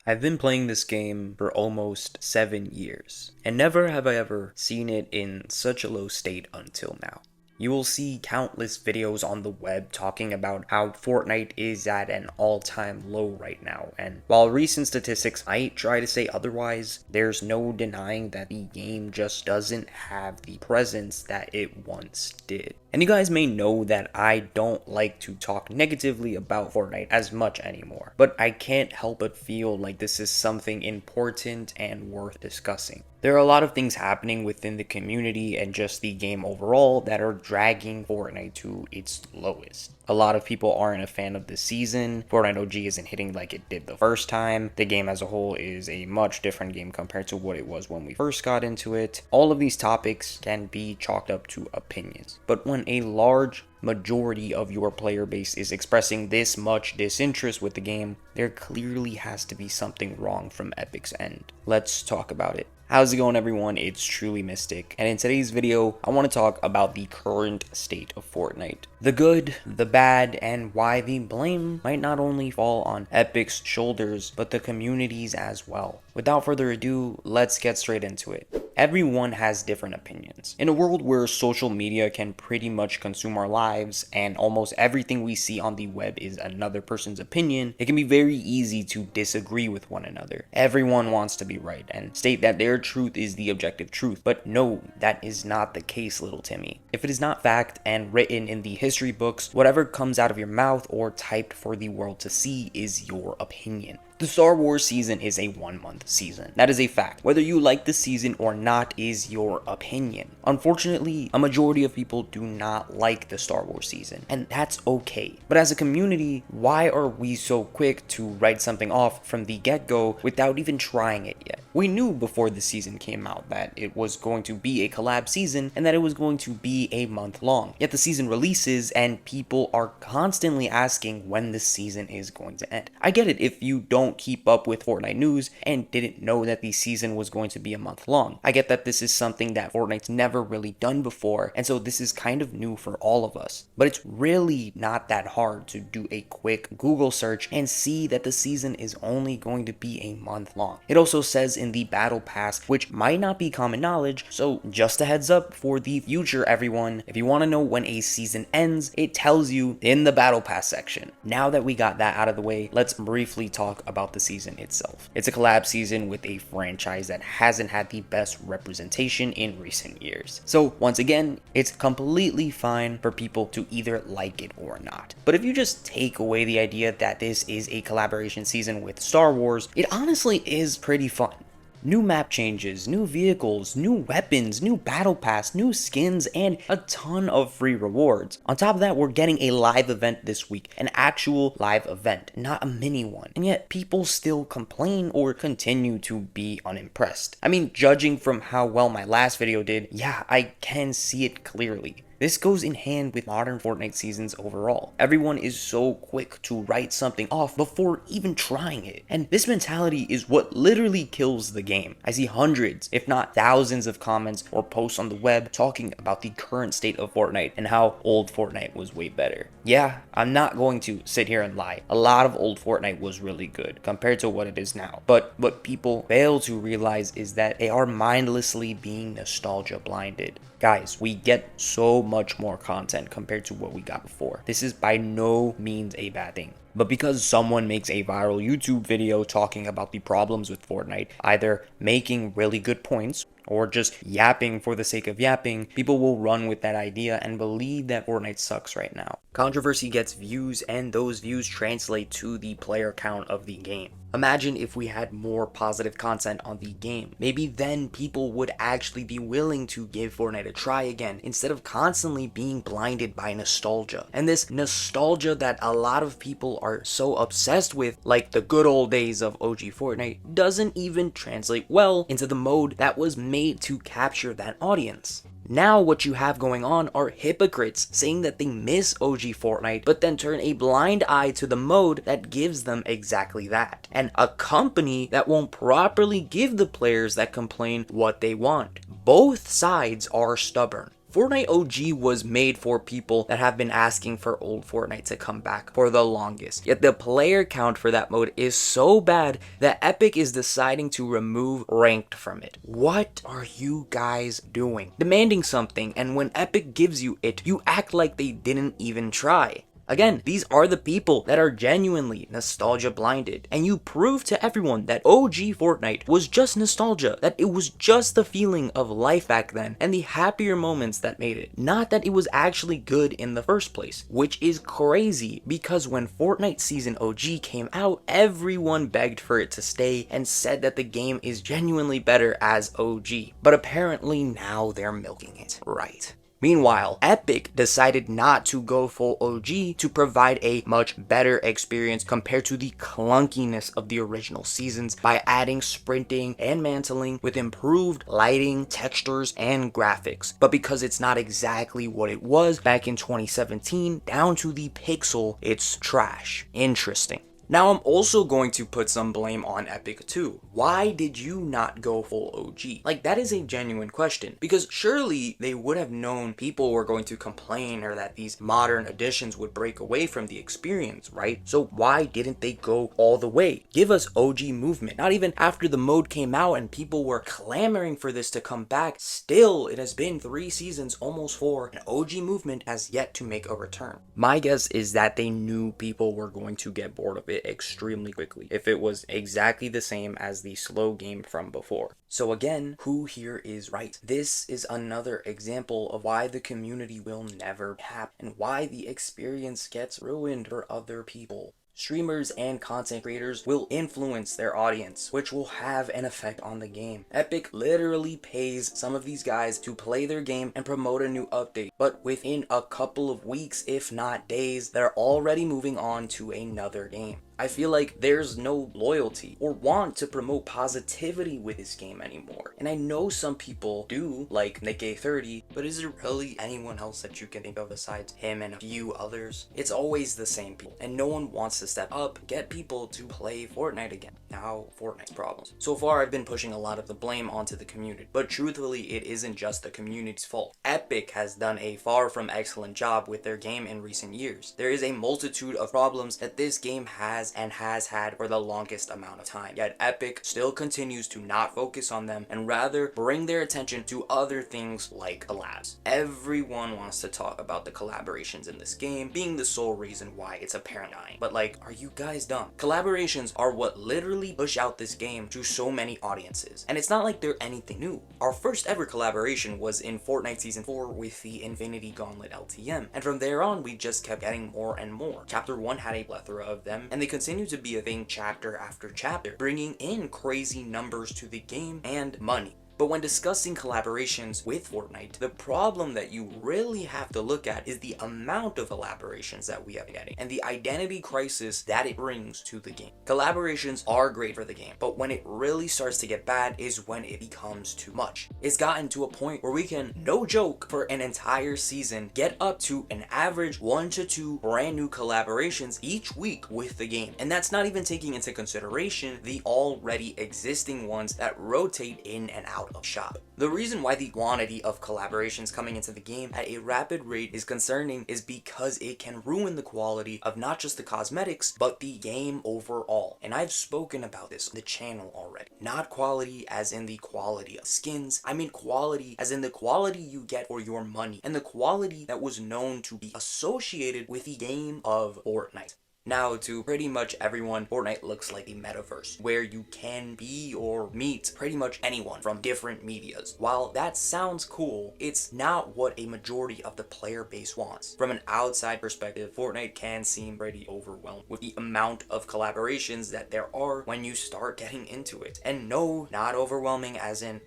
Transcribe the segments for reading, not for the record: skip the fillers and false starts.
I've been playing this game for almost 7 years, and never have I ever seen it in such a low state until now. You will see countless videos on the web talking about how Fortnite is at an all-time low right now, and while recent statistics might try to say otherwise, there's no denying that the game just doesn't have the presence that it once did. And you guys may know that I don't like to talk negatively about Fortnite as much anymore, but I can't help but feel like this is something important and worth discussing. There are a lot of things happening within the community and just the game overall that are dragging Fortnite to its lowest. A lot of people aren't a fan of this season. Fortnite OG isn't hitting like it did the first time. The game as a whole is a much different game compared to what it was when we first got into it. All of these topics can be chalked up to opinions. But when a large majority of your player base is expressing this much disinterest with the game, there clearly has to be something wrong from Epic's end. Let's talk about it. How's it going, everyone? It's TrulyMystic, and in today's video, I want to talk about the current state of Fortnite. The good, the bad, and why the blame might not only fall on Epic's shoulders, but the community's as well. Without further ado, let's get straight into it. Everyone has different opinions. In a world where social media can pretty much consume our lives, and almost everything we see on the web is another person's opinion, it can be very easy to disagree with one another. Everyone wants to be right and state that their truth is the objective truth, but no, that is not the case, little Timmy. If it is not fact and written in the history books, whatever comes out of your mouth or typed for the world to see is your opinion. The Star Wars season is a 1-month season. That is a fact. Whether you like the season or not is your opinion. Unfortunately, a majority of people do not like the Star Wars season, and that's okay. But as a community, why are we so quick to write something off from the get-go without even trying it yet? We knew before the season came out that it was going to be a collab season and that it was going to be a month long. Yet the season releases and people are constantly asking when the season is going to end. I get it if you don't keep up with Fortnite news and didn't know that the season was going to be a month long. I get that this is something that Fortnite's never really done before, and so this is kind of new for all of us. But it's really not that hard to do a quick Google search and see that the season is only going to be a month long. It also says in the battle pass, which might not be common knowledge, so just a heads up for the future, everyone. If you want to know when a season ends, it tells you in the battle pass section. Now that we got that out of the way, let's briefly talk about the season itself. It's a collab season with a franchise that hasn't had the best representation in recent years. So once again, it's completely fine for people to either like it or not. But if you just take away the idea that this is a collaboration season with Star Wars, it honestly is pretty fun. New map changes, new vehicles, new weapons, new battle pass, new skins, and a ton of free rewards. On top of that, we're getting a live event this week, an actual live event, not a mini one. And yet people still complain or continue to be unimpressed. I mean, judging from how well my last video did, yeah, I can see it clearly. This goes in hand with modern Fortnite seasons overall. Everyone is so quick to write something off before even trying it. And this mentality is what literally kills the game. I see hundreds, if not thousands of comments or posts on the web talking about the current state of Fortnite and how old Fortnite was way better. Yeah, I'm not going to sit here and lie. A lot of old Fortnite was really good compared to what it is now. But what people fail to realize is that they are mindlessly being nostalgia blinded. Guys, we get so much more content compared to what we got before. This is by no means a bad thing. But because someone makes a viral YouTube video talking about the problems with Fortnite, either making really good points or just yapping for the sake of yapping, people will run with that idea and believe that Fortnite sucks right now. Controversy gets views, and those views translate to the player count of the game. Imagine if we had more positive content on the game. Maybe then people would actually be willing to give Fortnite a try again instead of constantly being blinded by nostalgia. And this nostalgia that a lot of people are so obsessed with, like the good old days of OG Fortnite, doesn't even translate well into the mode that was made to capture that audience. Now what you have going on are hypocrites saying that they miss OG Fortnite, but then turn a blind eye to the mode that gives them exactly that. And a company that won't properly give the players that complain what they want. Both sides are stubborn. Fortnite OG was made for people that have been asking for old Fortnite to come back for the longest. Yet the player count for that mode is so bad that Epic is deciding to remove ranked from it. What are you guys doing? Demanding something, and when Epic gives you it, you act like they didn't even try. Again, these are the people that are genuinely nostalgia blinded, and you prove to everyone that OG Fortnite was just nostalgia, that it was just the feeling of life back then and the happier moments that made it, not that it was actually good in the first place, which is crazy because when Fortnite Season OG came out, everyone begged for it to stay and said that the game is genuinely better as OG, but apparently now they're milking it, right? Meanwhile, Epic decided not to go full OG to provide a much better experience compared to the clunkiness of the original seasons by adding sprinting and mantling with improved lighting, textures, and graphics. But because it's not exactly what it was back in 2017, down to the pixel, it's trash. Interesting. Now I'm also going to put some blame on Epic too. Why did you not go full OG? Like, that is a genuine question, because surely they would have known people were going to complain or that these modern additions would break away from the experience, right? So why didn't they go all the way? Give us OG movement. Not even after the mode came out and people were clamoring for this to come back, still it has been 3 seasons, almost 4, and OG movement has yet to make a return. My guess is that they knew people were going to get bored of it extremely quickly if it was exactly the same as the slow game from before. So again, who here is right? This is another example of why the community will never happen and why the experience gets ruined for other people. Streamers and content creators will influence their audience, which will have an effect on the game. Epic literally pays some of these guys to play their game and promote a new update, but within a couple of weeks, if not days, they're already moving on to another game. I feel like there's no loyalty or want to promote positivity with this game anymore. And I know some people do, like Nick A30, but is there really anyone else that you can think of besides him and a few others? It's always the same people, and no one wants to step up, get people to play Fortnite again. Now, Fortnite's problems. So far, I've been pushing a lot of the blame onto the community, but truthfully, it isn't just the community's fault. Epic has done a far from excellent job with their game in recent years. There is a multitude of problems that this game has and has had for the longest amount of time. Yet Epic still continues to not focus on them and rather bring their attention to other things like collabs. Everyone wants to talk about the collaborations in this game being the sole reason why it's apparently dying. But like, are you guys dumb? Collaborations are what literally push out this game to so many audiences. And it's not like they're anything new. Our first ever collaboration was in Fortnite Season 4 with the Infinity Gauntlet LTM. And from there on, we just kept getting more and more. Chapter 1 had a plethora of them, and they continue to be a thing chapter after chapter, bringing in crazy numbers to the game and money. But when discussing collaborations with Fortnite, the problem that you really have to look at is the amount of collaborations that we are getting and the identity crisis that it brings to the game. Collaborations are great for the game, but when it really starts to get bad is when it becomes too much. It's gotten to a point where we can, no joke, for an entire season, get up to an average 1 to 2 brand new collaborations each week with the game. And that's not even taking into consideration the already existing ones that rotate in and out of shop. The reason why the quantity of collaborations coming into the game at a rapid rate is concerning is because it can ruin the quality of not just the cosmetics, but the game overall. And I've spoken about this on the channel already. Not quality as in the quality of skins, I mean quality as in the quality you get for your money, and the quality that was known to be associated with the game of Fortnite. Now, to pretty much everyone, Fortnite looks like a metaverse where you can be or meet pretty much anyone from different medias. While that sounds cool, it's not what a majority of the player base wants. From an outside perspective, Fortnite can seem pretty overwhelmed with the amount of collaborations that there are when you start getting into it. And no, not overwhelming as in,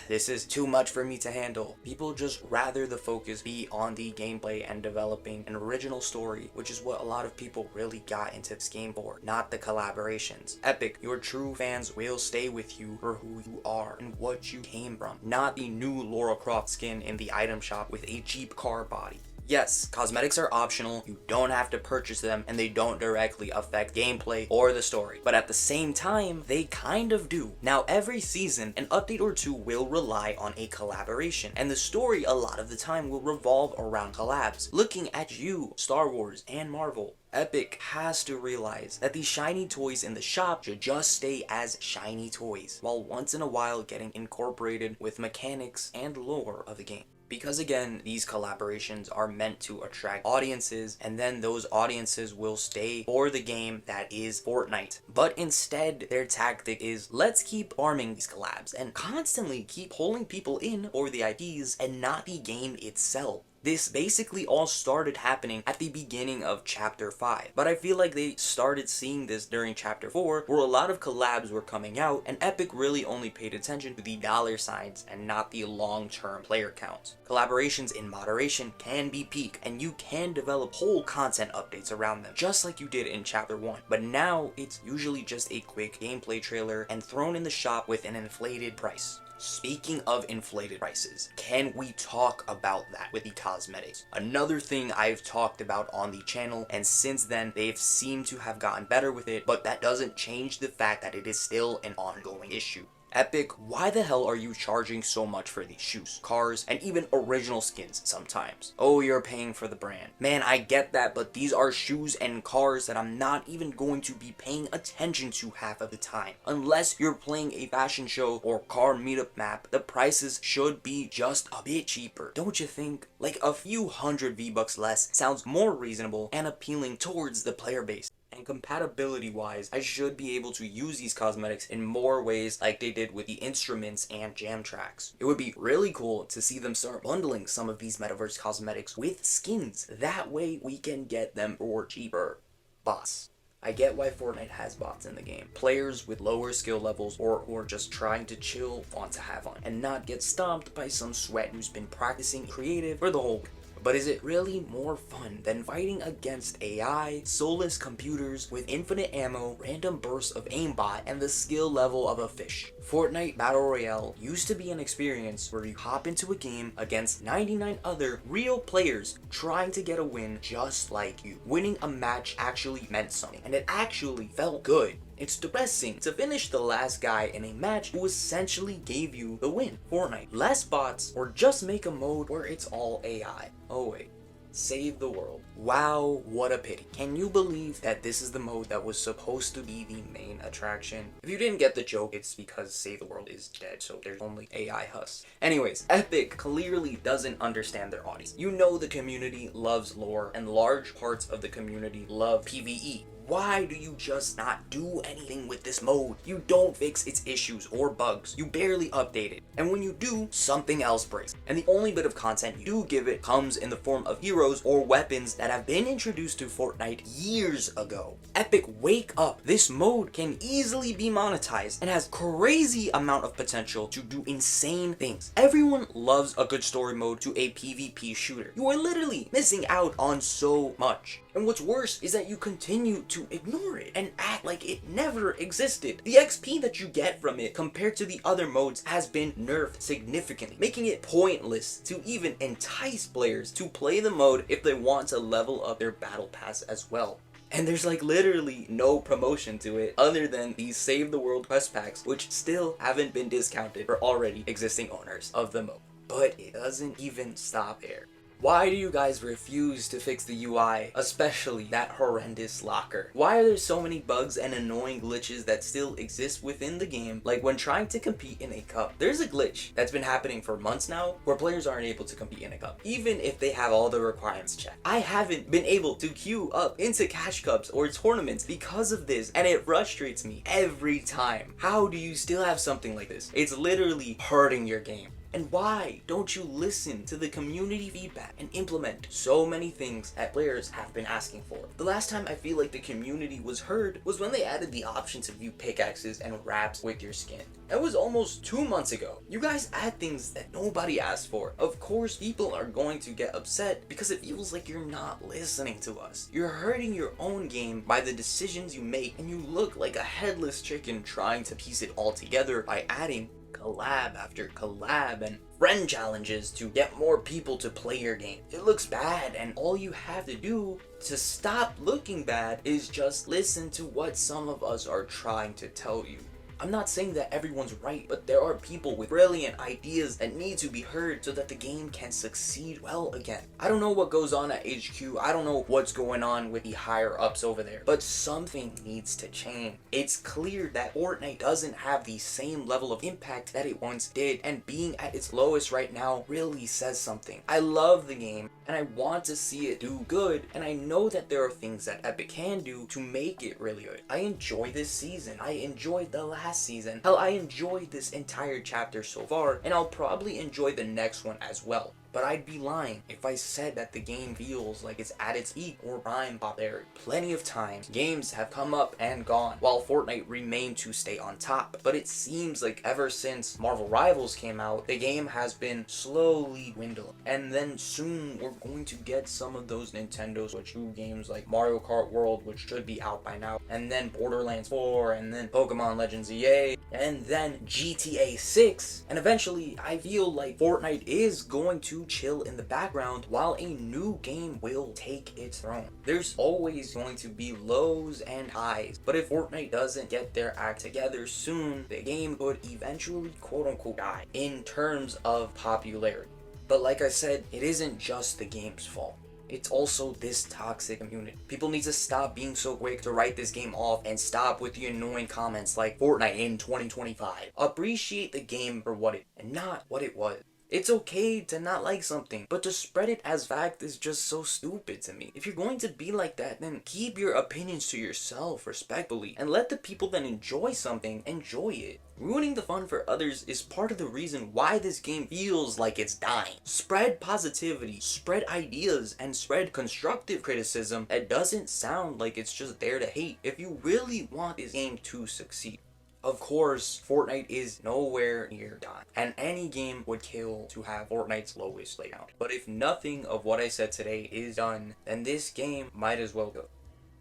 this is too much for me to handle. People just rather the focus be on the gameplay and developing an original story, which is what a lot of people really got into this game for, not the collaborations. Epic, your true fans will stay with you for who you are and what you came from, not the new Lara Croft skin in the item shop with a cheap car body. Yes, cosmetics are optional, you don't have to purchase them, and they don't directly affect gameplay or the story. But at the same time, they kind of do. Now, every season, an update or two will rely on a collaboration, and the story a lot of the time will revolve around collabs. Looking at you, Star Wars and Marvel, Epic has to realize that these shiny toys in the shop should just stay as shiny toys, while once in a while getting incorporated with mechanics and lore of the game. Because again, these collaborations are meant to attract audiences, and then those audiences will stay for the game that is Fortnite. But instead, their tactic is, let's keep farming these collabs and constantly keep pulling people in for the IPs and not the game itself. This basically all started happening at the beginning of Chapter 5, but I feel like they started seeing this during Chapter 4, where a lot of collabs were coming out, and Epic really only paid attention to the dollar signs and not the long-term player count. Collaborations in moderation can be peak, and you can develop whole content updates around them, just like you did in Chapter 1, but now it's usually just a quick gameplay trailer and thrown in the shop with an inflated price. Speaking of inflated prices, can we talk about that with the cosmetics? Another thing I've talked about on the channel, and since then they've seemed to have gotten better with it, but that doesn't change the fact that it is still an ongoing issue. Epic, why the hell are you charging so much for these shoes, cars, and even original skins sometimes? Oh, you're paying for the brand. Man, I get that, but these are shoes and cars that I'm not even going to be paying attention to half of the time. Unless you're playing a fashion show or car meetup map, the prices should be just a bit cheaper. Don't you think? Like a few hundred V-Bucks less sounds more reasonable and appealing towards the player base. And compatibility wise, I should be able to use these cosmetics in more ways like they did with the instruments and jam tracks. It would be really cool to see them start bundling some of these metaverse cosmetics with skins. That way we can get them for cheaper. Bots. I get why Fortnite has bots in the game. Players with lower skill levels or who are just trying to chill want to have fun and not get stomped by some sweat who's been practicing creative for the whole week. But is it really more fun than fighting against AI, soulless computers with infinite ammo, random bursts of aimbot, and the skill level of a fish? Fortnite Battle Royale used to be an experience where you hop into a game against 99 other real players trying to get a win just like you. Winning a match actually meant something, and it actually felt good. It's depressing to finish the last guy in a match who essentially gave you the win. Fortnite, less bots, or just make a mode where it's all AI. Oh wait, save the world. Wow, what a pity. Can you believe that this is the mode that was supposed to be the main attraction? If you didn't get the joke, it's because Save the World is dead, so there's only AI hus. Anyways, Epic clearly doesn't understand their audience. You know the community loves lore, and large parts of the community love PvE. Why do you just not do anything with this mode? You don't fix its issues or bugs. You barely update it. And when you do, something else breaks. And the only bit of content you do give it comes in the form of heroes or weapons that have been introduced to Fortnite years ago. Epic, wake up. This mode can easily be monetized and has crazy amount of potential to do insane things. Everyone loves a good story mode to a PvP shooter. You are literally missing out on so much. And what's worse is that you continue to ignore it and act like it never existed. The XP that you get from it compared to the other modes has been nerfed significantly, making it pointless to even entice players to play the mode if they want to level up their battle pass as well. And there's like literally no promotion to it other than these Save the World quest packs, which still haven't been discounted for already existing owners of the mode. But it doesn't even stop there. Why do you guys refuse to fix the UI, especially that horrendous locker? Why are there so many bugs and annoying glitches that still exist within the game? Like when trying to compete in a cup, there's a glitch that's been happening for months now where players aren't able to compete in a cup, even if they have all the requirements checked. I haven't been able to queue up into cash cups or tournaments because of this, and it frustrates me every time. How do you still have something like this? It's literally hurting your game. And why don't you listen to the community feedback and implement so many things that players have been asking for? The last time I feel like the community was heard was when they added the option to view pickaxes and wraps with your skin. That was almost 2 months ago. You guys add things that nobody asked for. Of course, people are going to get upset because it feels like you're not listening to us. You're hurting your own game by the decisions you make, and you look like a headless chicken trying to piece it all together by adding collab after collab and friend challenges to get more people to play your game. It looks bad, and all you have to do to stop looking bad is just listen to what some of us are trying to tell you. I'm not saying that everyone's right, but there are people with brilliant ideas that need to be heard so that the game can succeed well again. I don't know what goes on at HQ, I don't know what's going on with the higher ups over there, but something needs to change. It's clear that Fortnite doesn't have the same level of impact that it once did, and being at its lowest right now really says something. I love the game, and I want to see it do good, and I know that there are things that Epic can do to make it really good. I enjoy this season. I enjoyed the last season. Hell, I enjoyed this entire chapter so far, and I'll probably enjoy the next one as well. But I'd be lying if I said that the game feels like it's at its peak or prime popularity. Plenty of times, games have come up and gone, while Fortnite remained to stay on top. But it seems like ever since Marvel Rivals came out, the game has been slowly dwindling. And then soon, we're going to get some of those Nintendo Switch 2 games like Mario Kart World, which should be out by now, and then Borderlands 4, and then Pokemon Legends EA, and then GTA 6. And eventually, I feel like Fortnite is going to chill in the background while a new game will take its throne. There's always going to be lows and highs, but if Fortnite doesn't get their act together soon, the game could eventually quote-unquote die in terms of popularity. But like I said, it isn't just the game's fault. It's also this toxic community. People need to stop being so quick to write this game off and stop with the annoying comments like Fortnite in 2025. Appreciate the game for what it and not what it was. It's okay to not like something, but to spread it as fact is just so stupid to me. If you're going to be like that, then keep your opinions to yourself respectfully, and let the people that enjoy something enjoy it. Ruining the fun for others is part of the reason why this game feels like it's dying. Spread positivity, spread ideas, and spread constructive criticism that doesn't sound like it's just there to hate if you really want this game to succeed. Of course, Fortnite is nowhere near done, and any game would kill to have Fortnite's lowest play count. But if nothing of what I said today is done, then this game might as well go.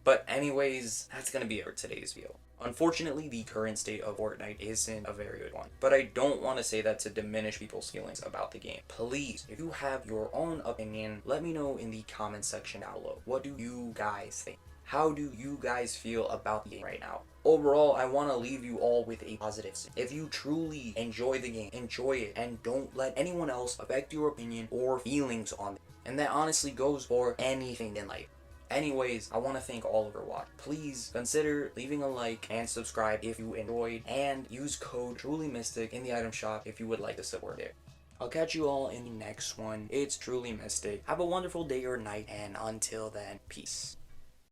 But anyways, that's gonna be it for today's video. Unfortunately, the current state of Fortnite isn't a very good one, but I don't want to say that to diminish people's feelings about the game. Please, if you have your own opinion, let me know in the comment section down below. What do you guys think? How do you guys feel about the game right now? Overall, I want to leave you all with a positive. If you truly enjoy the game, enjoy it, and don't let anyone else affect your opinion or feelings on it. And that honestly goes for anything in life. Anyways, I want to thank all for watching. Please consider leaving a like and subscribe if you enjoyed, and use code TrulyMystic in the item shop if you would like to support it. I'll catch you all in the next one. It's TrulyMystic. Have a wonderful day or night, and until then, peace.